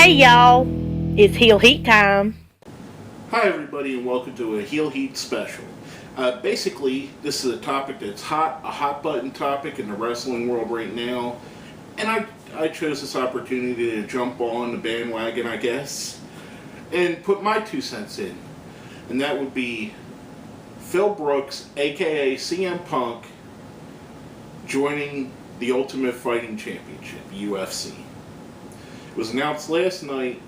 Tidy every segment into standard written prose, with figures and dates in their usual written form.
Hey y'all, it's Heel Heat time. Hi, everybody, and welcome to a Heel Heat special. Basically, this is a topic that's a hot button topic in the wrestling world right now, and I chose this opportunity to jump on the bandwagon, I guess, and put my 2 cents in, and that would be Phil Brooks, aka CM Punk, joining the Ultimate Fighting Championship, UFC. It was announced last night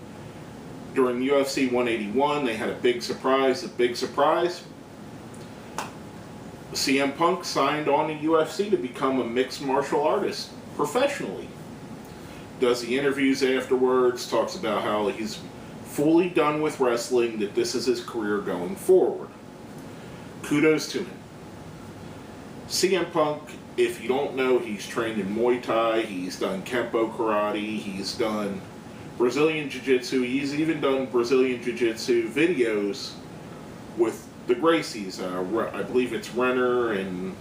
during UFC 181. They had a big surprise. CM Punk signed on to UFC to become a mixed martial artist professionally. Does the interviews afterwards, talks about how he's fully done with wrestling, that this is his career going forward. Kudos to him. CM Punk, if you don't know, he's trained in Muay Thai, he's done Kempo Karate, he's done Brazilian Jiu-Jitsu. He's even done Brazilian Jiu-Jitsu videos with the Gracies. I believe it's Renner and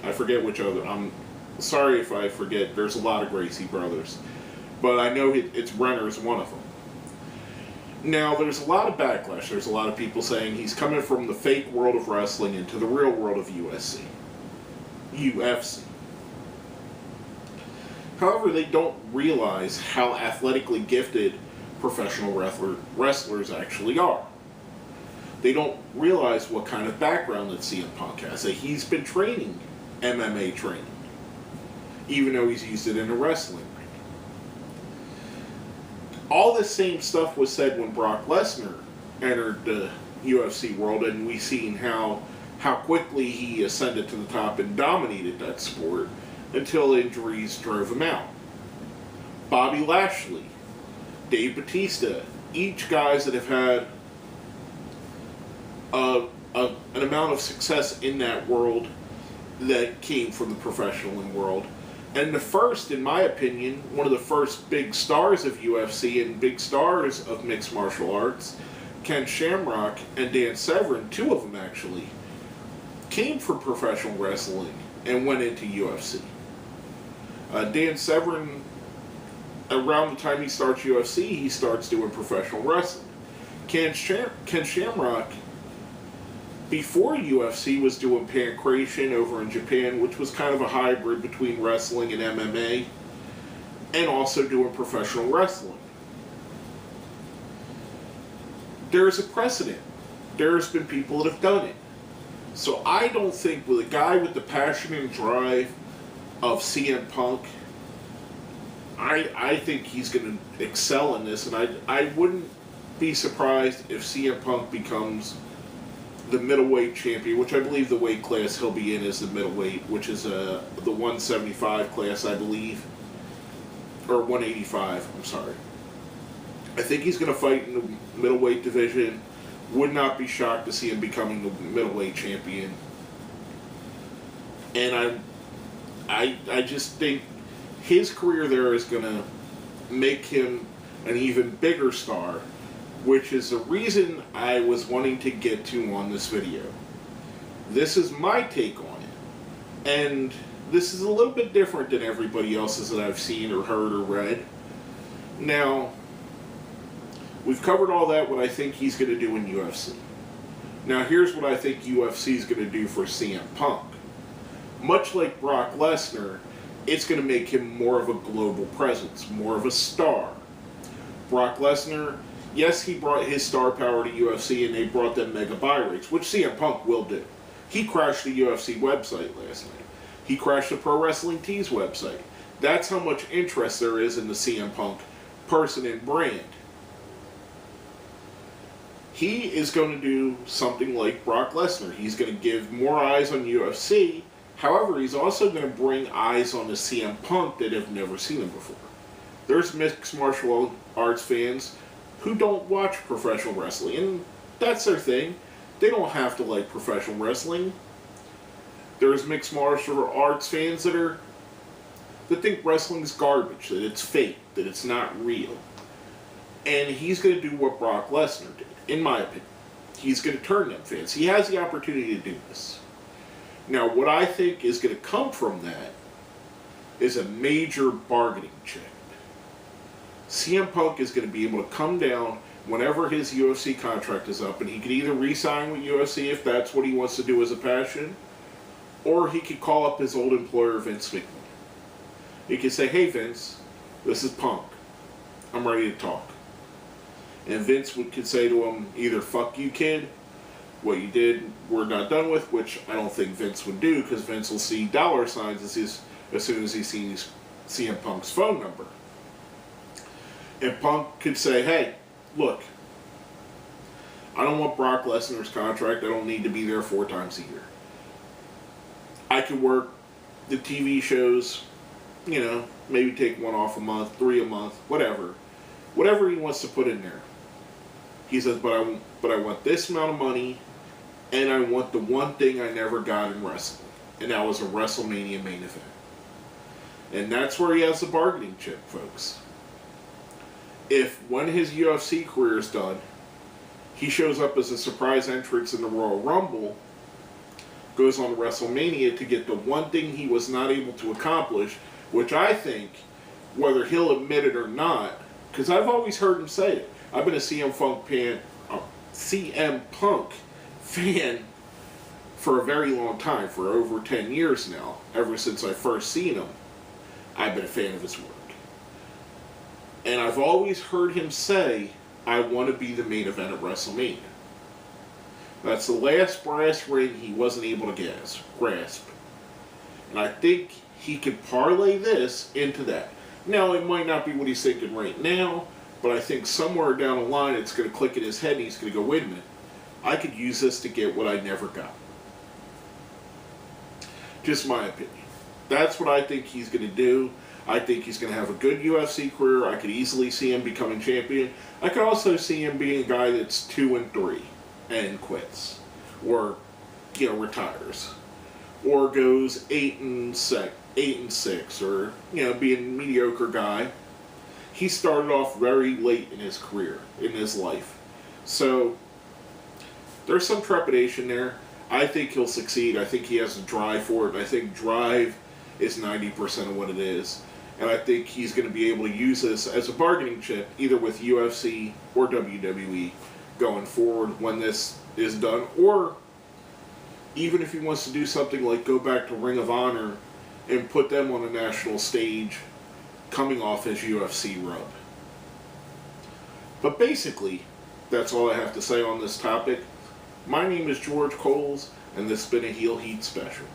I forget which other. I'm sorry if I forget. There's a lot of Gracie brothers. But I know it's Renner's one of them. Now, there's a lot of backlash. There's a lot of people saying he's coming from the fake world of wrestling into the real world of UFC. However, they don't realize how athletically gifted professional wrestlers actually are. They don't realize what kind of background that CM Punk has. That he's been training MMA training, even though he's used it in a wrestling ring. All this same stuff was said when Brock Lesnar entered the UFC world, and we've seen how quickly he ascended to the top and dominated that sport until injuries drove him out. Bobby Lashley, Dave Bautista, each guys that have had an amount of success in that world that came from the professional world. And the first, in my opinion, one of the first big stars of UFC and big stars of mixed martial arts, Ken Shamrock and Dan Severn, two of them actually, came from professional wrestling and went into UFC. Dan Severn, around the time he starts UFC, he starts doing professional wrestling. Ken Shamrock, before UFC, was doing pancration over in Japan, which was kind of a hybrid between wrestling and MMA, and also doing professional wrestling. There's a precedent. There's been people that have done it. So I don't think with a guy with the passion and drive of CM Punk, I think he's going to excel in this, and I wouldn't be surprised if CM Punk becomes the middleweight champion, which I believe the weight class he'll be in is the middleweight, which is the 175 class, I believe, or 185, I'm sorry. I think he's going to fight in the middleweight division. Would not be shocked to see him becoming the middleweight champion. And I just think his career there is going to make him an even bigger star, which is the reason I was wanting to get to on this video. This is my take on it. And this is a little bit different than everybody else's that I've seen or heard or read. Now, we've covered all that, what I think he's going to do in UFC. Now, here's what I think UFC is going to do for CM Punk. Much like Brock Lesnar, it's going to make him more of a global presence, more of a star. Brock Lesnar, yes, he brought his star power to UFC and they brought them mega buy rates, which CM Punk will do. He crashed the UFC website last night. He crashed the Pro Wrestling Tees website. That's how much interest there is in the CM Punk person and brand. He is going to do something like Brock Lesnar. He's going to give more eyes on UFC. However, he's also going to bring eyes on the CM Punk that have never seen him before. There's mixed martial arts fans who don't watch professional wrestling, and that's their thing. They don't have to like professional wrestling. There's mixed martial arts fans that think wrestling's garbage, that it's fake, that it's not real. And he's going to do what Brock Lesnar did, in my opinion. He's going to turn them fans. He has the opportunity to do this. Now, what I think is going to come from that is a major bargaining chip. CM Punk is going to be able to come down whenever his UFC contract is up, and he could either re-sign with UFC if that's what he wants to do as a passion, or he could call up his old employer, Vince McMahon. He could say, "Hey Vince, this is Punk. I'm ready to talk." And Vince could say to him either, "Fuck you, kid. What you did, we're not done with," which I don't think Vince would do, because Vince will see dollar signs as soon as he sees CM Punk's phone number. And Punk could say, "Hey, look, I don't want Brock Lesnar's contract. I don't need to be there 4 times a year. I could work the TV shows, maybe take 1 off a month, 3 a month, whatever. Whatever he wants to put in there." He says, but I want this amount of money, and I want the one thing I never got in wrestling, and that was a WrestleMania main event. And that's where he has the bargaining chip, folks. If when his UFC career is done, he shows up as a surprise entrance in the Royal Rumble, goes on to WrestleMania to get the one thing he was not able to accomplish, which I think, whether he'll admit it or not, because I've always heard him say it. I've been a CM Punk fan for a very long time, for over 10 years now. Ever since I first seen him, I've been a fan of his work. And I've always heard him say, "I want to be the main event at WrestleMania." That's the last brass ring he wasn't able to grasp. And I think he could parlay this into that. Now, it might not be what he's thinking right now, but I think somewhere down the line it's going to click in his head and he's going to go, "Wait a minute, I could use this to get what I never got." Just my opinion. That's what I think he's going to do. I think he's going to have a good UFC career. I could easily see him becoming champion. I could also see him being a guy that's 2-3 and quits, or retires, or goes 8-6, or be a mediocre guy. He started off very late in his career, in his life, so there's some trepidation there. I think he'll succeed. I think he has a drive for it. I think drive is 90% of what it is. And I think he's going to be able to use this as a bargaining chip, either with UFC or WWE going forward when this is done. Or even if he wants to do something like go back to Ring of Honor and put them on a national stage coming off his UFC rub. But basically, that's all I have to say on this topic. My name is George Coles, and this has been a Heel Heat Special.